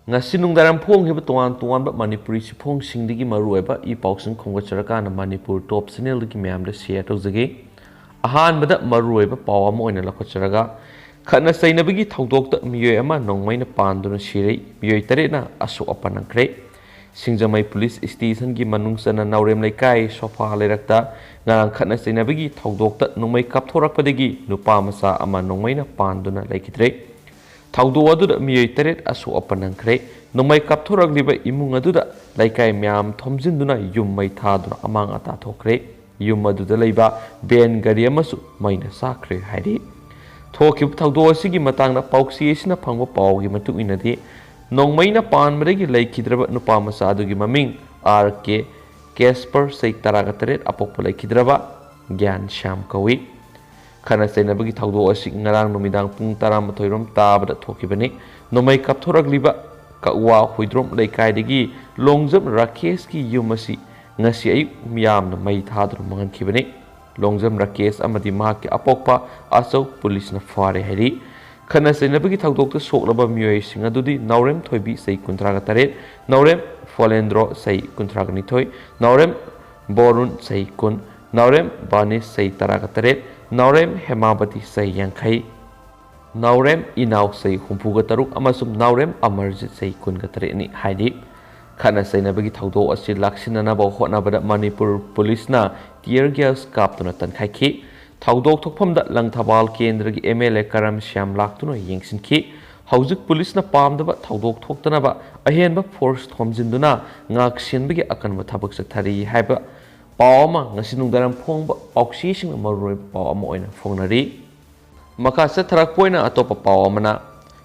ngasi nungdaram phong hiba tuan ba manipuri sifong singdigi marueba I pausing khongacharakana manipur top channel digi myamda share tawjage ahan bada marueba pawama oina lakhacharaga khana sainabigi thaudokta miyoi ama nongmaina panduna shirei miyoi tarena asu apanangkre singjamai police station gi manungsana naurem laikai sofa lerakta ngarang khana sainabigi thaudokta nongmai kapthorakpadagi nupa masa ama nongmaina panduna laikidre Taudu aduda miyoi teret asu apanangkre nongmai kapthoragriba imung aduda laikai myam thomjinduna yum mai thaduna amang ata thokre yum aduda leiba ben gari amasu maina sakre hairi thokib taudu asigi matangna pauksi esina phangba pawgi matuk inadi nongmaina panmadagi laikhidraba nupa masa adugi maming RK Casper Saitaraga teret apokpa laikhidraba Gyan Sham kawi khana sainabagi thaudo asik ngarang numidang pung 12 rom tabada thokibani nomai kapthoragliba kawa huidrom laikai digi longjam Rakesh ki yumasi ngasi ayuk miyam na mai thadru mangan khibani longjam Rakesh amadi ma ki apokpa asau police na fare hari khana sainabagi thaudok ta soklaba miyoi singa dudi naurem thoibi sei kuntraga taret naurem Folendro sei kuntraga ni thoi naurem Borun sei kun naurem Bani sei taraga taret Naurem Hemabati say Yankai Naurem Inaw say Humpuga Taruk Amasum Naurem Amarjit say Kungatareni Haidi Kana say Nabagi Taudo Asi Laksinanaba Hotnabada Manipur Police na Tear Gas Kaptuna Tankaiki Taudo Tokpam that Langtabal Kendragi MLA Karam Sham Laktuna Yingsinki Hauzik Police na Palmdaba Taudo Toktanaba Ahenba Forced Homzinduna Ngak Shinbigi Akanma Tabak Satari Haiba Pawama ngasinung daram phong pauksi sing maroi pawama oina fongnari maka sa tharak poina atopa pawama na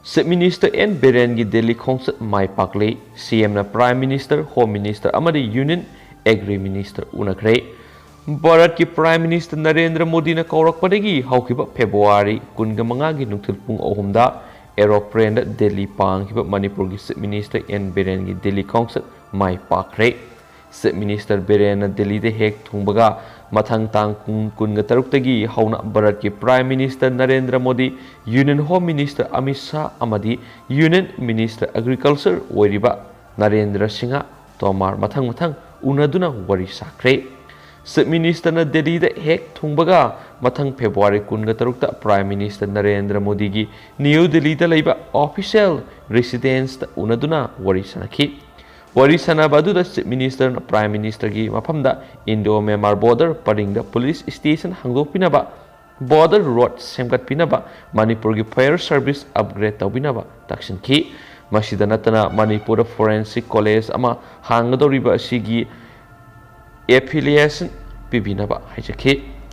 Chief Minister N Biren gi Delhi khongset mai pakle CM na Prime Minister Home Minister amadi Union Agri Minister unakre Bharat ki Prime Minister Narendra Modi na kaurak padagi haukiba February 15 gi nungthil pung 3 da aeroplane da Delhi pang hiba Manipur gi Chief Minister N Biren gi Delhi khongset mai pakre Chief Minister Biren Delhi de hek thungbaga mathang tang kun ga taruk tagi hauna Bharat ki Prime Minister Narendra Modi Union Home Minister Amit Shah amadi Union Minister Agriculture oiriba Narendra Singha Tomar mathang unaduna wari sakre Chief Minister na Delhi de hek thungbaga mathang February 13 ta Prime Minister Narendra Modi gi New Delhi da leiba official residence ta unaduna wari sanaki Wari sanabadu da Chief Minister na Prime Minister gi mafamda Indo-Myanmar border paring da police station hangdok pinaba border road semgat pinaba Manipur gi fire service upgrade tawbinaba taksin ki masida natana Manipur forensic college ama hangdoriba sigi affiliation pibinaba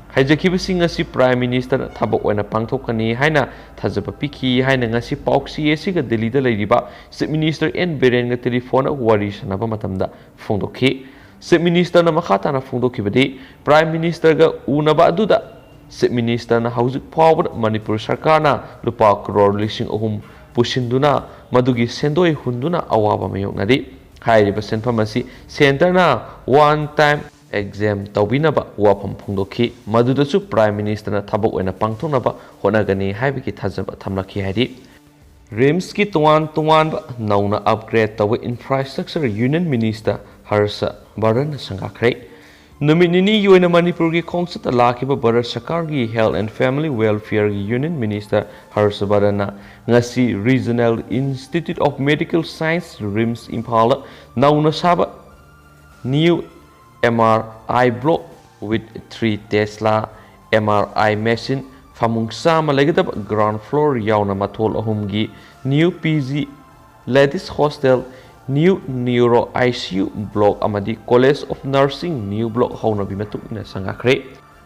haijaki bising asi Prime Minister thabok oina pangthokani haina thajaba piki haina ngasi pauksi esiga Delhi da leiriba Chief Minister N Biren ga telephone wari sanaba matamda phongdokhi Chief Minister na makhata na phongdokhibadi Prime Minister ga unaba aduda Chief Minister na hauzik phawbad Manipur sarkar na lupa crore 3 pusinduna madugi sendoi hunduna awaba mayoknadi hairiba senfam asi center na one time exam tawbinaba wafam phongdokhi madudasu Prime Minister na thabok oina pangthonaba honagani haibiki thajaba thamlakhi hairi RIMS ki tuan ba nauna upgrade tawa infrastructure Union Minister Harsha Bardhan sangakre numinini yoina Manipur gi khongsit lakiba Bharat Sarkar gi Health and Family Welfare gi Union Minister Harsha Bardhan ngasi Regional Institute of Medical Science RIMS Imphala nauna saba new MRI block with 3 Tesla MRI machine famung sama legedab ground floor yauna mathol ahumgi new PG ladies hostel new neuro ICU block amadi College of Nursing new block hauna bimatuk ina sangakre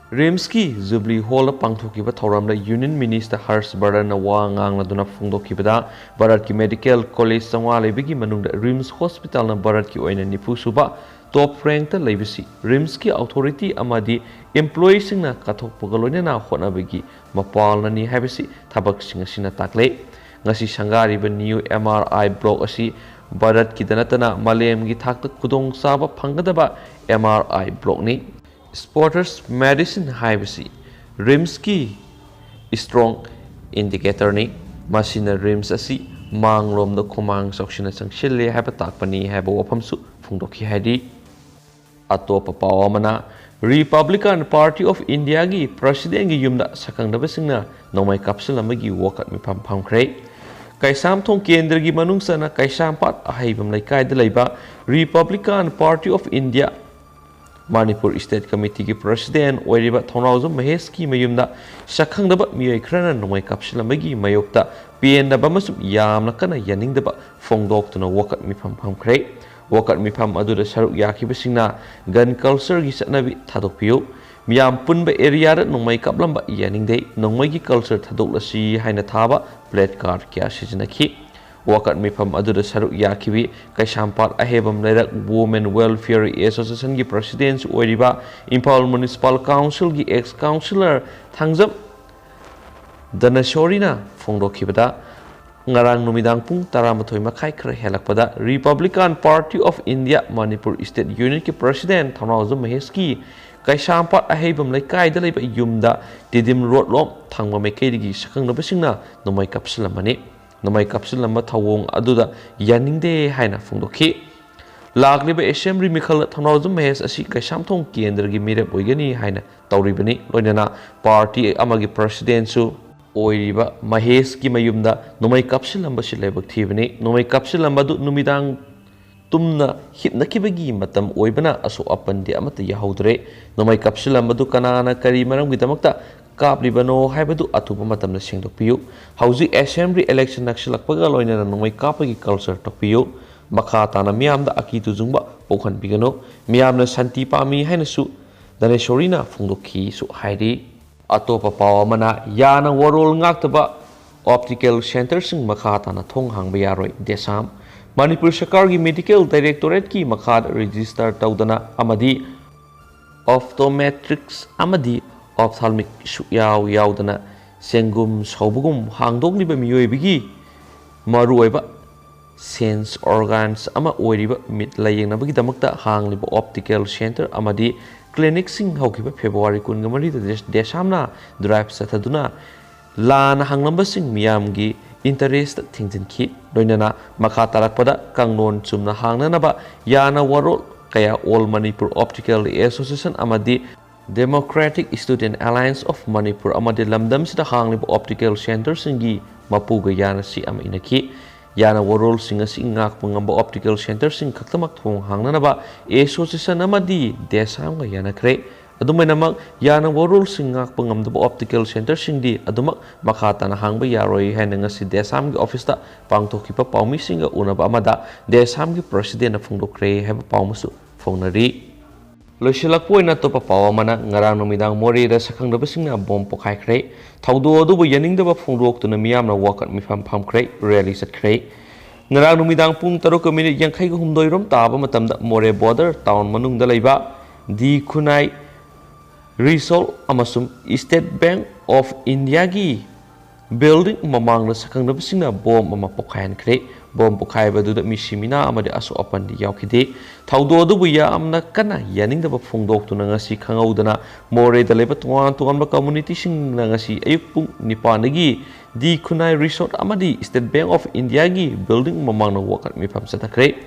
RIMS ki Jubilee Hall pangthokiba thoramda Union Minister Harsh Bardhan na wa ngangna duna phongdokhibada Bharat ki Medical College sangwa lebigi manungda RIMS Hospital na Bharat ki oina nifu suba top rank ta leibisi RIMS ki authority amadi employees singna kathok pagaloina na honabagi mapal na ni habisi thabak singa sina takle ngasi sangari ba new MRI block asi Bharat ki danatana malem gi thakta kudong saba phangadaba MRI block ni Spotters Medicine habisi RIMS ki strong indicator ni masina RIMS asi ꯃꯥꯡꯂꯣꯝꯗ ꯈꯨꯃꯥꯡ ꯆꯥꯎꯁꯤꯟꯅ ꯆꯪꯁꯤꯜꯂꯦ ꯍꯥꯏꯕ ꯇꯥꯛꯄꯅꯤ ꯍꯥꯏꯕ ꯋꯥꯐꯝꯁꯨ ꯐꯣꯡꯗꯣꯛꯈꯤ ꯍꯥꯏꯔꯤ꯫ ꯑꯇꯣꯞꯄ ꯄꯥꯎ ꯑꯃꯅ ꯔꯤꯄꯕ꯭ꯂꯤꯀꯥꯟ party of ꯏꯟꯗꯤꯌꯥꯒꯤ ꯄ꯭ꯔꯁꯤꯗꯦꯟꯒꯤ ꯌꯨꯝꯗ ꯁꯛꯈꯪꯅꯕꯁꯤꯡꯅ ꯅꯣꯡꯃꯩ ꯀꯥꯞꯁꯤꯜꯂꯝꯕꯒꯤ ꯋꯥꯀꯠ ꯃꯤꯐꯝ ꯐꯝꯈ꯭ꯔꯦ꯫ ꯀꯩꯁꯥꯝꯊꯣꯡ ꯀꯦꯟꯗ꯭ꯔꯒꯤ ꯃꯅꯨꯡꯆꯟꯅ ꯀꯩꯁꯥꯝꯄꯥꯠ ꯑꯍꯩꯕꯝ ꯂꯩꯀꯥꯏꯗ ꯂꯩꯕ republican party of India Manipur state ꯀꯃꯤꯇꯤꯒꯤ ꯄ꯭ꯔꯁꯤꯗꯦꯟ ꯑꯣꯏꯔꯤꯕ ꯊꯧꯅꯥꯎꯖꯝ ꯃꯍꯦꯁꯀꯤ ꯃꯌꯨꯝꯗ ꯁꯛꯈꯪꯗꯕ ꯃꯤꯑꯣꯏ ꯈꯔꯅ ꯅꯣꯡꯃꯩ ꯀꯥꯞꯁꯤꯜꯂꯝꯕꯒꯤ ꯃꯥꯌꯣꯛꯇ ꯄꯦꯟꯗꯕ ꯑꯃꯁꯨꯡ ꯌꯥꯝꯅ ꯀꯟꯅ ꯌꯥꯅꯤꯡꯗꯕ ꯐꯣꯡꯗꯣꯛꯇꯨꯅ ꯋꯥꯀꯠ ꯃꯤꯐꯝ ꯐꯝꯈ꯭ꯔꯦ꯫ ꯋꯥꯀꯠ ꯃꯤꯐꯝ ꯑꯗꯨꯗ ꯁꯔꯨꯛ ꯌꯥꯈꯤꯕꯁꯤꯡꯅ ꯒꯟ ꯀꯜꯆꯔꯒꯤ ꯆꯠꯅꯕꯤ ꯊꯥꯗꯣꯛꯄꯤꯌꯨ, ꯃꯤꯌꯥꯝ ꯄꯨꯟꯕ ꯑꯦꯔꯤꯌꯥꯗ ꯅꯣꯡꯃꯩ ꯀꯥꯞꯂꯝꯕ ꯌꯥꯅꯤꯡꯗꯦ, ꯅꯣꯡꯃꯩꯒꯤ ꯀꯜꯆꯔ ꯊꯥꯗꯣꯛꯂꯁꯤ ꯍꯥꯏꯅ ꯊꯥꯕ ꯄ꯭ꯂꯦꯠ ꯀꯥꯔꯗ ꯀꯌꯥ ꯁꯤꯖꯤꯟꯅꯈꯤ꯫ ꯋꯥꯀꯠ ꯃꯤꯐꯝ ꯑꯗꯨꯗ ꯁꯔꯨꯛ ꯌꯥꯈꯤꯕꯤ ꯀꯩꯁꯥꯝꯄꯥꯠ ꯑꯍꯦꯕꯝ ꯂꯩꯔꯛ ꯋꯨꯃꯦꯟ ꯋꯦꯜꯐꯤꯌꯔ ꯑꯦꯁꯣꯁꯤꯌꯦꯁꯟꯒꯤ ꯄ꯭ꯔꯁꯤꯗꯦꯟꯁꯨ ꯑꯣꯏꯔꯤꯕ ꯏꯝꯐꯥꯜ ꯃ꯭ꯌꯨꯅꯤꯁꯤꯄꯥꯜ ꯀꯥꯎꯟꯁꯤꯜꯒꯤ ꯑꯦꯛꯁ ꯀꯥꯎꯟꯁꯤꯂꯔ ꯊꯥꯡꯖꯝ ꯙꯅꯦꯁꯣꯔꯤꯅ ꯐꯣꯡꯗꯣꯛꯈꯤꯕꯗ ꯉꯔꯥꯡ ꯅꯨꯃꯤꯗꯥꯡ ꯄꯨꯡ 12:30 ꯈꯔ ꯍꯦꯜꯂꯛꯄꯗ republican party of India Manipur state ꯌꯨꯅꯤꯠꯀꯤ ꯄ꯭ꯔꯁꯤꯗꯦꯟ ꯊꯧꯅꯥꯎꯖꯝ ꯃꯍꯦꯁꯀꯤ ꯀꯩꯁꯥꯝꯄꯥꯠ ꯑꯍꯩꯕꯝ ꯂꯩꯀꯥꯏꯗ ꯂꯩꯕ ꯌꯨꯝꯗ ꯇꯤꯗꯤꯝ ꯔꯣꯗꯂꯣꯝ ꯊꯪꯕ ꯃꯥꯏꯀꯩꯗꯒꯤ ꯁꯛꯈꯪꯅꯕꯁꯤꯡꯅ ꯅꯣꯡꯃꯩ ꯀꯥꯞꯁꯤꯜꯂꯝꯕꯅꯤ꯫ ꯅꯣꯡꯃꯩ ꯀꯥꯞꯁꯤꯜꯂꯝꯕ ꯊꯧꯑꯣꯡ ꯑꯗꯨꯗ ꯌꯥꯅꯤꯡꯗꯦ ꯍꯥꯏꯅ ꯐꯣꯡꯗꯣꯛꯈꯤ꯫ ꯂꯥꯛꯂꯤꯕ ꯑꯦꯁꯦꯝꯕ꯭ꯂꯤ ꯃꯤꯈꯜꯗ ꯊꯧꯅꯥꯎꯖꯝ ꯃꯍꯦꯁ ꯑꯁꯤ ꯀꯩꯁꯥꯝꯊꯣꯡ ꯀꯦꯟꯗ꯭ꯔꯒꯤ ꯃꯤꯔꯦꯞ ꯑꯣꯏꯒꯅꯤ ꯍꯥꯏꯅ ꯇꯧꯔꯤꯕꯅꯤ꯫ ꯂꯣꯏꯅꯅ ꯄꯥꯔꯇꯤ ꯑꯃꯒꯤ ꯄ꯭ꯔꯁꯤꯗꯦꯟꯁꯨ ꯑꯣꯏꯔꯤꯕ ꯃꯍꯦꯁꯀꯤ ꯃꯌꯨꯝꯗ ꯅꯣꯡꯃꯩ ꯀꯥꯞꯁꯤꯜꯂꯝꯕꯁꯤ ꯂꯥꯏꯕꯛ ꯊꯤꯕꯅꯤ꯫ ꯅꯣꯡꯃꯩ ꯀꯥꯞꯁꯤꯜꯂꯝꯕꯗꯨ ꯅꯨꯃꯤꯗꯥꯡ ꯇꯨꯝꯅ ꯍꯤꯞꯅꯈꯤꯕꯒꯤ ꯃꯇꯝ ꯑꯣꯏꯕꯅ ꯑꯁꯣꯛ ꯑꯄꯟꯗꯤ ꯑꯃꯠꯇ ꯌꯥꯍꯧꯗ꯭ꯔꯦ꯫ ꯅꯣꯡꯃꯩ ꯀꯥꯞꯁꯤꯜꯂꯝꯕꯗꯨ ꯀꯅꯥꯅ ꯀꯔꯤ ꯃꯔꯝꯒꯤꯗꯃꯛꯇ ꯀꯥꯞꯂꯤꯕꯅꯣ ꯍꯥꯏꯕꯗꯨ ꯑꯊꯨꯕ ꯃꯇꯝꯗ ꯁꯦꯡꯗꯣꯛꯄꯤꯌꯨ꯫ ꯍꯧꯖꯤꯛ ꯑꯦꯁꯦꯝꯕ꯭ꯂꯤ ꯏꯂꯦꯛꯁꯟ ꯅꯛꯁꯤꯜꯂꯛꯄꯒ ꯂꯣꯏꯅꯅ ꯅꯣꯡꯃꯩ ꯀꯥꯞꯄꯒꯤ ꯀꯜꯆꯔ ꯇꯣꯛꯄꯤꯌꯨ꯫ ꯃꯈꯥ ꯇꯥꯅ ꯃꯤꯌꯥꯝꯗ ꯑꯀꯤ ꯇꯨꯖꯨꯡꯕ ꯄꯣꯛꯍꯟꯕꯤꯒꯅꯨ꯫ ꯃꯤꯌꯥꯝꯅ ꯁꯥꯟꯇꯤ ꯄꯥꯝꯃꯤ ꯍꯥꯏꯅꯁꯨ ꯙꯅꯦꯁꯣꯔꯤꯅ ꯐꯣꯡꯗꯣꯛꯈꯤꯁꯨ ꯍꯥꯏꯔꯤ꯫ ꯑꯇꯣꯞꯄ ꯄꯥꯎ ꯑꯃꯅ ꯌꯥꯅ ꯋꯥꯔꯣꯜ ꯉꯥꯛꯇꯕ ꯑꯣꯞꯇꯤꯀꯦꯜ ꯁꯦꯟꯇꯔꯁꯤꯡ ꯃꯈꯥ ꯇꯥꯅ ꯊꯣꯡ ꯍꯥꯡꯕ ꯌꯥꯔꯣꯏ꯫ ꯗꯦꯁꯥꯝ ꯃꯅꯤꯄꯨꯔ ꯁꯔꯀꯥꯔꯒꯤ ꯃꯦꯗꯤꯀꯦꯜ ꯗꯥꯏꯔꯦꯛꯇꯣꯔꯦꯠꯀꯤ ꯃꯈꯥꯗ ꯔꯦꯖꯤꯁꯇꯔ ꯇꯧꯗꯅ ꯑꯃꯗꯤ ꯑꯣꯞꯇꯣꯃꯦꯇ꯭ꯔꯤꯛꯁ ꯑꯃꯗꯤ ꯑꯣꯞꯊꯥꯜꯃꯤꯛ ꯁꯨꯛꯌꯥꯎ ꯌꯥꯎꯗꯅ ꯆꯦꯡꯒꯨꯝ ꯁꯧꯕꯒꯨꯝ ꯍꯥꯡꯗꯣꯛꯂꯤꯕ ꯃꯤꯑꯣꯏꯕꯒꯤ ꯃꯔꯨꯑꯣꯏꯕ ꯁꯦꯟꯁ ꯑꯣꯔꯒꯥꯟꯁ ꯑꯃ ꯑꯣꯏꯔꯤꯕ ꯃꯤꯠ ꯂꯥꯌꯦꯡꯅꯕꯒꯤꯗꯃꯛꯇ ꯍꯥꯡꯂꯤꯕ ꯑꯣꯞꯇꯤꯀꯦꯜ ꯁꯦꯟꯇꯔ ꯑꯃꯗꯤ ꯀ꯭ꯂꯤꯅꯤꯛꯁꯤꯡ ꯍꯧꯈꯤꯕ ꯐꯦꯕ꯭ꯔꯨꯋꯥꯔꯤ 24ꯗ ꯗꯦꯁꯥꯝꯅ ꯗ꯭ꯔꯥꯏꯚ ꯆꯠꯊꯗꯨꯅ ꯂꯥꯟꯅ ꯍꯥꯡꯂꯝꯕꯁꯤꯡ ꯃꯤꯌꯥꯝꯒꯤ ꯏꯟꯇꯔꯦꯁꯇ ꯊꯤꯡꯖꯤꯟꯈꯤ꯫ ꯂꯣꯏꯅꯅ ꯃꯈꯥ ꯇꯥꯔꯛꯄꯗ ꯀꯥꯡꯂꯣꯟ ꯆꯨꯝꯅ ꯍꯥꯡꯅꯅꯕ ꯌꯥꯅ ꯋꯥꯔꯣꯜ ꯀꯌꯥ ꯑꯣꯜ ꯃꯅꯤꯄꯨꯔ ꯑꯣꯞꯇꯤꯀꯦꯜ ꯑꯦꯁꯣꯁꯤꯌꯦꯁꯟ ꯑꯃꯗꯤ democratic student alliance of Manipur ꯑꯃꯗꯤ ꯂꯝꯗꯝꯁꯤꯗ ꯍꯥꯡꯂꯤꯕ ꯑꯣꯞꯇꯤꯀꯦꯜ ꯁꯦꯟꯇꯔꯁꯤꯡꯒꯤ ꯃꯄꯨꯒ ꯌꯥꯅꯁꯤ ꯑꯃ ꯏꯅꯈꯤ꯫ ꯌꯥꯅ ꯋꯥꯔꯣꯜꯁꯤꯡ ꯑꯁꯤ ꯉꯥꯛꯄ ꯉꯝꯕ ꯑꯣꯞꯇꯤꯀꯦꯜ ꯁꯦꯟꯇꯔꯁꯤꯡ ꯈꯛꯇꯃꯛ ꯊꯣꯡ ꯍꯥꯡꯅꯅꯕ ꯑꯦꯁꯣꯁꯤꯌꯦꯁꯟ ꯑꯃꯗꯤ ꯗꯦꯁꯥꯝꯒ ꯌꯥꯅꯈ꯭ꯔꯦ꯫ ꯑꯗꯨꯃꯥꯏꯅꯃꯛ ꯌꯥꯅ ꯋꯥꯔꯣꯜꯁꯤꯡ ꯉꯥꯛꯄ ꯉꯝꯗꯕ ꯑꯣꯞꯇꯤꯀꯦल ꯁꯦꯟꯇꯔꯁꯤꯡꯗꯤ ꯑꯗꯨꯃꯛ ꯃꯈꯥ ꯇꯥꯅ ꯍꯥꯡꯕ ꯌꯥꯔꯣꯏ ꯍꯥꯏꯅ ꯉꯁꯤ ꯗꯦꯁꯥꯝꯒꯤ ꯑꯣꯐꯤꯁꯇ ꯄꯥꯡꯊꯣꯛꯈꯤꯕ ꯄꯥꯎꯃꯤꯁꯤꯡꯒ ꯎꯅꯕ ꯑꯃꯗ ꯗꯦꯁꯥꯝꯒꯤ ꯄ꯭ꯔꯁꯤꯗꯦꯟꯠꯅ ꯐꯣꯡꯗꯣꯛꯈ꯭ꯔꯦ ꯍꯥꯏꯕ ꯄꯥꯎ ꯑꯃꯁꯨ ꯐꯣꯡꯅꯔꯤ꯫ ꯂꯣꯏꯁꯤꯜꯂꯛꯄ ꯑꯣꯏꯅ ꯑꯇꯣꯞꯄ ꯄꯥꯎ ꯑꯃꯅ ꯉꯔꯥꯡ ꯅꯨꯃꯤꯗꯥꯡ ꯃꯣꯔꯦꯗ ꯁꯛꯈꯪꯅꯕꯁꯤꯡꯅ ꯕꯣꯝ ꯄꯣꯈꯥꯏꯈ꯭ꯔꯦ꯫ ꯊꯧꯗꯣꯛ ꯑꯗꯨꯕꯨ ꯌꯥꯅꯤꯡꯗꯕ ꯐꯣꯡꯗꯣꯛꯇꯨꯅ ꯃꯤꯌꯥꯝꯅ ꯋꯥꯀꯠ ꯃꯤꯐꯝ ꯐꯝꯈ꯭ꯔꯦ, ꯔꯦꯂꯤ ꯆꯠꯈ꯭ꯔꯦ꯫ ꯉꯔꯥꯡ ꯅꯨꯃꯤꯗꯥꯡ ꯄꯨꯡ 7:52 ꯔꯣꯝ ꯇꯥꯕ ꯃꯇꯝꯗ ꯃꯣꯔꯦ ꯕꯣꯔꯗꯔ ꯇꯥꯎꯟ ꯃꯅꯨꯡꯗ ꯂꯩꯕ ꯗꯤ ꯈꯨꯟꯅꯥꯏ ꯔꯤꯁꯣꯜ ꯑꯃꯁꯨꯡ ꯁ꯭ꯇꯦꯠ ꯕꯦꯡꯛ ꯑꯣꯐ ꯏꯟꯗꯤꯌꯥꯒꯤ ꯕꯤꯜꯗꯤꯡ ꯃꯃꯥꯡꯗ ꯁꯛꯈꯪꯅꯕꯁꯤꯡꯅ ꯕꯣꯝ ꯑꯃ ꯄꯣꯈꯥꯏꯍꯟꯈ꯭ꯔꯦ꯫ ꯕꯣꯝ ꯄꯣꯈꯥꯏꯕꯗꯨꯗ ꯃꯤꯁꯤ ꯃꯤꯅꯥ ꯑꯃꯗꯤ ꯑꯁꯣꯛ ꯑꯄꯟꯗꯤ ꯌꯥꯎꯈꯤꯗꯦ꯫ ꯊꯧꯗꯣꯛ ꯑꯗꯨꯕꯨ ꯌꯥꯝꯅ ꯀꯟꯅ ꯌꯥꯅꯤꯡꯗꯕ ꯐꯣꯡꯗꯣꯛꯇꯨꯅ ꯉꯁꯤ ꯈꯪꯍꯧꯗꯅ ꯃꯣꯔꯦꯗ ꯂꯩꯕ ꯇꯣꯉꯥꯟ ꯇꯣꯉꯥꯟꯕ ꯀꯝꯃꯨꯅꯤꯇꯤꯁꯤꯡꯅ ꯉꯁꯤ ꯑꯌꯨꯛ ꯄꯨꯡ 9ꯗꯒꯤ ꯗꯤ ꯈꯨꯟꯅꯥꯏ ꯔꯤꯁꯣꯔꯠ ꯑꯃꯗꯤ ꯁ꯭ꯇꯦꯠ ꯕꯦꯡꯛ ꯑꯣꯐ ꯏꯟꯗꯤꯌꯥꯒꯤ ꯕꯤꯜꯗꯤꯡ ꯃꯃꯥꯡꯗ ꯋꯥꯀꯠ ꯃꯤꯐꯝ ꯆꯠꯊꯈ꯭ꯔꯦ꯫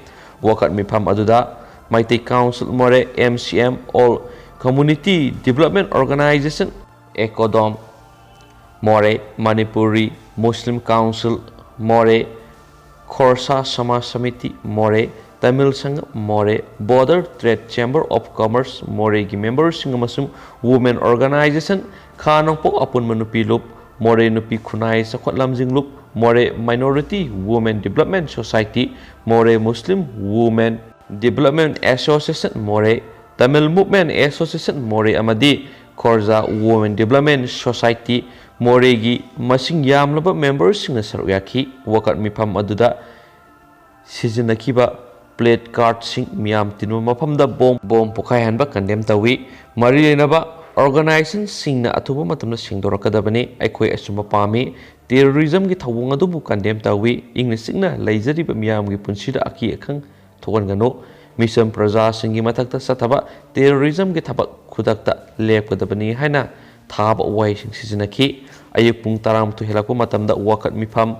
ꯋꯥꯀꯠ ꯃꯤꯐꯝ ꯑꯗꯨꯗ ꯃꯩꯇꯩ ꯀꯥꯎꯟꯁꯤꯜ ꯃꯣꯔꯦ, MCM all community development organisation ꯑꯦꯀꯣꯗꯣꯝ ꯃꯣꯔꯦ, ꯃꯅꯤꯄꯨꯔꯤ ꯃꯨꯁꯂꯤꯝ ꯀꯥꯎꯟꯁꯤꯜ ꯃꯣꯔꯦ, ꯈꯣꯔꯁꯥ ꯁꯃꯥꯖ ꯁꯃꯤꯇꯤ ꯃꯣꯔꯦ, ꯇꯃꯤꯜ ꯁꯪꯘꯝ ꯃꯣꯔꯦ, border trade chamber of commerce ꯃꯣꯔꯦꯒꯤ ꯃꯦꯝꯕꯔꯁꯤꯡ ꯑꯃꯁꯨꯡ ꯋꯨꯃꯦꯟ ꯑꯣꯔꯒꯅꯥꯏꯖꯦꯁꯟ ꯈꯥ ꯅꯣꯡꯄꯣꯛ ꯑꯄꯨꯟꯕ ꯅꯨꯄꯤ ꯂꯨꯞ, ꯃꯣꯔꯦ ꯅꯨꯄꯤ ꯈꯨꯟꯅꯥꯏ ꯆꯥꯎꯈꯠ ꯂꯝꯖꯤꯡ ꯂꯨꯞ, ꯃꯣꯔꯦ ꯃꯥꯏꯅꯣꯔꯤꯇꯤ ꯋꯨꯃꯦꯟ ꯗꯤꯕꯦꯂꯞꯃꯦꯟꯠ ꯁꯣꯁꯥꯏꯇꯤ, ꯃꯣꯔꯦ ꯃꯨꯁꯂꯤꯝ ꯋꯨꯃꯦꯟ ꯗꯤꯕꯦꯂꯞꯃꯦꯟꯠ ꯑꯦꯁꯣꯁꯤꯌꯦꯁꯟ ꯃꯣꯔꯦ, ꯇꯃꯤꯜ ꯃꯨꯚꯃꯦꯟꯠ ꯑꯦꯁꯣꯁꯤꯌꯦꯁꯟ ꯃꯣꯔꯦ ꯑꯃꯗꯤ ꯈꯣꯔꯖꯥ ꯋꯨꯃꯦꯟ ꯗꯤꯕꯦꯂꯞꯃꯦꯟꯠ ꯁꯣꯁꯥꯏꯇꯤ ꯃꯣꯔꯦꯒꯤ ꯃꯁꯤꯡ ꯌꯥꯝꯂꯕ ꯃꯦꯝꯕꯔꯁꯤꯡꯅ ꯁꯔꯨꯛ ꯌꯥꯈꯤ꯫ ꯋꯥꯀꯠ ꯃꯤꯐꯝ ꯑꯗꯨꯗ ꯁꯤꯖꯤꯟꯅꯈꯤꯕ ꯄ꯭ꯂꯦꯠ ꯀꯥꯔꯗꯁꯤꯡ ꯃꯤꯌꯥꯝ ꯇꯤꯟꯕ ꯃꯐꯝꯗ ꯕꯣꯝ ꯄꯣꯈꯥꯏꯍꯟꯕ ꯀꯟꯗꯦꯝ ꯇꯧꯏ꯫ ꯃꯔꯤ ꯂꯩꯅꯕ ꯑꯣꯔꯒꯅꯥꯏꯖꯦꯁꯟꯁꯤꯡꯅ ꯑꯊꯨꯕ ꯃꯇꯝꯗ ꯁꯦꯡꯗꯣꯔꯛꯀꯗꯕꯅꯤ꯫ ꯑꯩꯈꯣꯏ ꯑꯆꯨꯝꯕ ꯄꯥꯝꯃꯤ꯫ ꯇꯦꯔꯣꯔꯤꯖꯝꯒꯤ ꯊꯧꯑꯣꯡ ꯑꯗꯨꯕꯨ ꯀꯟꯗꯦꯝ ꯇꯧꯏ꯫ ꯏꯪꯅ ꯆꯤꯛꯅ ꯂꯩꯖꯔꯤꯕ ꯃꯤꯌꯥꯝꯒꯤ ꯄꯨꯟꯁꯤꯗ ꯑꯀꯤ ꯑꯈꯪ ꯊꯣꯛꯍꯟꯒꯅꯨ꯫ ꯃꯤꯆꯝ ꯄ꯭ꯔꯖꯥꯁꯤꯡꯒꯤ ꯃꯊꯛꯇ ꯆꯠꯊꯕ ꯇꯦꯔꯣꯔꯤꯖꯝꯒꯤ ꯊꯕꯛ ꯈꯨꯗꯛꯇ ꯂꯦꯞꯀꯗꯕꯅꯤ ꯍꯥꯏꯅ ꯊꯥꯕ ꯋꯥꯍꯩꯁꯤꯡ ꯁꯤꯖꯤꯟꯅꯈꯤ꯫ ꯑꯌꯨꯛ ꯄꯨꯡ 12 ꯍꯦꯜꯂꯛꯄ ꯃꯇꯝꯗ ꯋꯥꯀꯠ ꯃꯤꯐꯝ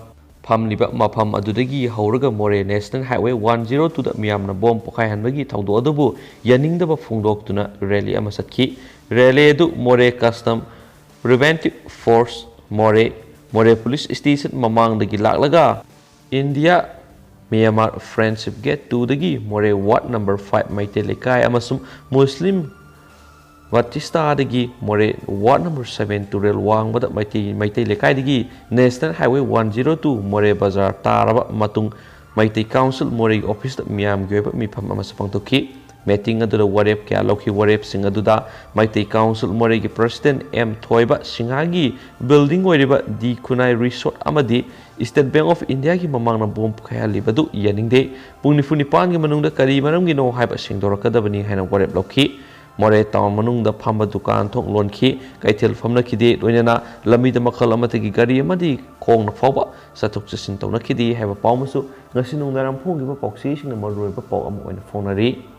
ꯐꯝꯂꯤꯕ ꯃꯐꯝ ꯑꯗꯨꯗꯒꯤ ꯍꯧꯔꯒ ꯃꯣꯔꯦ ꯅꯦꯁꯅꯦꯜ ꯍꯥꯏꯋꯦ 102ꯗ ꯃꯤꯌꯥꯝꯅ ꯕꯣꯝ ꯄꯣꯈꯥꯏꯍꯟꯕꯒꯤ ꯊꯧꯗꯣꯛ ꯑꯗꯨꯕꯨ ꯌꯥꯅꯤꯡꯗꯕ ꯐꯣꯡꯗꯣꯛꯇꯨꯅ ꯔꯦꯂꯤ ꯑꯃ ꯆꯠꯈꯤ꯫ ꯔꯦꯂꯤ ꯑꯗꯨ ꯃꯣꯔꯦ ꯀꯁꯇꯝ ꯄ꯭ꯔꯤꯚꯦꯟꯇꯤꯚ ꯐꯣꯔꯁ ꯃꯣꯔꯦ ꯄꯨꯂꯤꯁ ꯁ꯭ꯇꯦꯁꯟ ꯃꯃꯥꯡꯗꯒꯤ ꯂꯥꯛꯂꯒ ꯏꯟꯗꯤꯌꯥ ꯃ꯭ꯌꯥꯟꯃꯥꯔ ꯐ꯭ꯔꯦꯟꯗꯁꯤꯞ ꯒꯦꯠ 2ꯗꯒꯤ ꯃꯣꯔꯦ ꯋꯥꯔꯗ ꯅꯝꯕꯔ 5 ꯃꯩꯇꯩ ꯂꯩꯀꯥꯏ ꯑꯃꯁꯨꯡ ꯃꯨꯁꯂꯤꯝ ꯕꯥꯇꯤꯁꯇꯥꯗꯒꯤ ꯃꯣꯔꯦ ꯋꯥꯔꯗ ꯅꯝꯕꯔ 7 ꯇꯨꯔꯦꯜ ꯋꯥꯡꯕꯗ ꯃꯩꯇꯩ ꯂꯩꯀꯥꯏꯗꯒꯤ ꯅꯦꯁꯅꯦꯜ ꯍꯥꯏꯋꯦ 102 ꯃꯣꯔꯦ ꯕꯖꯥꯔ ꯇꯥꯔꯕ ꯃꯇꯨꯡ ꯃꯩꯇꯩ ꯀꯥꯎꯟꯁꯤꯜ ꯃꯣꯔꯦꯒꯤ ꯑꯣꯐꯤꯁꯇ ꯃꯤꯌꯥꯝꯒꯤ ꯑꯣꯏꯕ ꯃꯤꯐꯝ ꯑꯃꯁꯨ ꯄꯥꯡꯊꯣꯛꯈꯤ꯫ ꯃꯤꯇꯤꯡ ꯑꯗꯨꯗ ꯋꯥꯔꯦꯞ ꯀꯌꯥ ꯂꯧꯈꯤ꯫ ꯋꯥꯔꯦꯞꯁꯤꯡ ꯑꯗꯨꯗ ꯃꯩꯇꯩ ꯀꯥꯎꯟꯁꯤꯜ ꯃꯣꯔꯦꯒꯤ ꯄ꯭ꯔꯁꯤꯗꯦꯟꯠ ꯑꯦꯝ ꯊꯣꯏꯕ ꯁꯤꯡꯍꯥꯒꯤ ꯕꯤꯜꯗꯤꯡ ꯑꯣꯏꯔꯤꯕ ꯗꯤ ꯈꯨꯟꯅꯥꯏ ꯔꯤꯁꯣꯔꯠ ꯑꯃꯗꯤ ꯁ꯭ꯇꯦꯠ ꯕꯦꯡꯛ ꯑꯣꯐ ꯏꯟꯗꯤꯌꯥꯒꯤ ꯃꯃꯥꯡꯗ ꯕꯣꯝ ꯄꯣꯈꯥꯏꯍꯜꯂꯤꯕꯗꯨ ꯌꯥꯅꯤꯡꯗꯦ, ꯄꯨꯡ 49ꯒꯤ ꯃꯅꯨꯡꯗ ꯀꯔꯤ ꯃꯔꯝꯒꯤꯅꯣ ꯍꯥꯏꯕ ꯁꯦꯡꯗꯣꯔꯛꯀꯗꯕꯅꯤ ꯍꯥꯏꯅ ꯋꯥꯔꯦꯞ ꯂꯧꯈꯤ꯫ ꯃꯣꯔꯦ ꯇꯥꯎꯟ ꯃꯅꯨꯡꯗ ꯐꯝꯕ ꯗꯨꯀꯥꯟ ꯊꯣꯡ ꯂꯣꯟꯈꯤ, ꯀꯩꯊꯦꯜ ꯐꯝꯅꯈꯤꯗꯦ, ꯂꯣꯏꯅꯅ ꯂꯝꯕꯤꯗ ꯃꯈꯜ ꯑꯃꯠꯇꯒꯤ ꯒꯥꯔꯤ ꯑꯃꯗꯤ ꯈꯣꯡꯅ ꯐꯥꯎꯕ ꯆꯠꯊꯣꯛ ꯆꯠꯁꯤꯟ ꯇꯧꯅꯈꯤꯗꯦ ꯍꯥꯏꯕ ꯄꯥꯎ ꯑꯃꯁꯨ ꯉꯁꯤ ꯅꯨꯡꯗꯥꯡꯋꯥꯏꯔꯝ ꯐꯣꯡꯈꯤꯕ ꯄꯥꯎꯆꯦꯁꯤꯡꯅ ꯃꯔꯨꯑꯣꯏꯕ ꯄꯥꯎ ꯑꯃ ꯑꯣꯏꯅ ꯐꯣꯡꯅꯔꯤ꯫